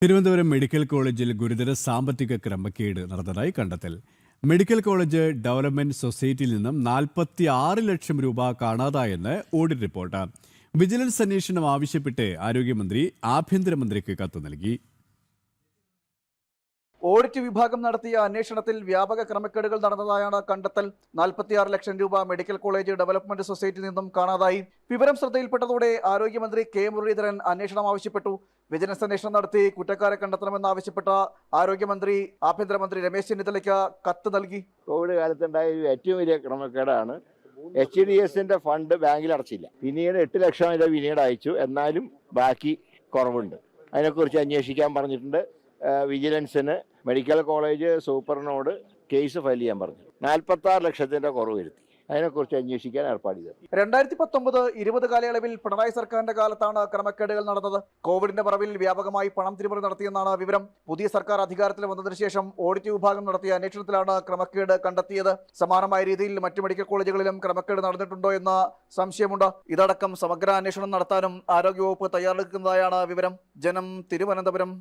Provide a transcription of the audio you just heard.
Thiruvananthapuram medical കോളേജിൽ ഗുരുതര സാമ്പത്തിക ക്രമക്കേട് നടന്നതായി കണ്ടെത്തൽ. മെഡിക്കൽ കോളേജ് ഡെവലപ്മെന്റ് സൊസൈറ്റിയിൽ നിന്നും 46 ലക്ഷം രൂപ കാണാതായെന്ന് ഓഡിറ്റ് റിപ്പോർട്ട്. വിജിലൻസ് അന്വേഷണം ആവശ്യപ്പെട്ട് ആരോഗ്യമന്ത്രി ആഭ്യന്തരമന്ത്രിക്ക് കത്ത് നൽകി. ഓഡിറ്റ് വിഭാഗം നടത്തിയ അന്വേഷണത്തിൽ വ്യാപക ക്രമക്കേടുകൾ നടന്നതായാണ് കണ്ടെത്തൽ. 46 ലക്ഷം രൂപ മെഡിക്കൽ കോളേജ് ഡെവലപ്മെന്റ് സൊസൈറ്റിയിൽ നിന്നും കാണാതായി. വിവരം ശ്രദ്ധയിൽപ്പെട്ടതോടെ ആരോഗ്യമന്ത്രി കെ മുരളീധരൻ അന്വേഷണം ആവശ്യപ്പെട്ടു. വിജിലൻസ് അന്വേഷണം നടത്തി കുറ്റക്കാരെ കണ്ടെത്തണമെന്നാവശ്യപ്പെട്ട ആരോഗ്യമന്ത്രി ആഭ്യന്തരമന്ത്രി രമേശ് ചെന്നിത്തലയ്ക്ക് കത്ത് നൽകി. കോവിഡ് കാലത്തുണ്ടായ ഏറ്റവും വലിയ ക്രമക്കേടാണ്. HDS ഫണ്ട് ബാങ്കിൽ അടച്ചില്ല. പിന്നീട് 8 ലക്ഷം രൂപ പിന്നീട് അയച്ചു. എന്നാലും ബാക്കി കുറവുണ്ട്. അതിനെക്കുറിച്ച് അന്വേഷിക്കാൻ പറഞ്ഞിട്ടുണ്ട്. വിജിലൻസിന് മെഡിക്കൽ കോളേജ് സൂപ്പറിനോട് കേസ് ഫയൽ ചെയ്യാൻ പറഞ്ഞു. 46 ലക്ഷത്തിന്റെ കുറവ് വരുത്തി. അതിനെക്കുറിച്ച് അന്വേഷിക്കാൻ ഏർപ്പാട് ചെയ്തു. 2019-20 കാലയളവിൽ പിണറായി സർക്കാരിന്റെ കാലത്താണ് ക്രമക്കേടുകൾ നടന്നത്. കോവിഡിന്റെ മറവിൽ വ്യാപകമായി പണം തിരിമറി നടത്തിയെന്നാണ് വിവരം. പുതിയ സർക്കാർ അധികാരത്തിൽ വന്നതിന് ശേഷം ഓഡിറ്റ് വിഭാഗം നടത്തിയ അന്വേഷണത്തിലാണ് ക്രമക്കേട് കണ്ടെത്തിയത്. സമാനമായ രീതിയിൽ മറ്റു മെഡിക്കൽ കോളേജുകളിലും ക്രമക്കേട് നടന്നിട്ടുണ്ടോ എന്ന സംശയമുണ്ട്. ഇതടക്കം സമഗ്ര അന്വേഷണം നടത്താനും ആരോഗ്യവകുപ്പ് തയ്യാറെടുക്കുന്നതായാണ് വിവരം. ജനം, തിരുവനന്തപുരം.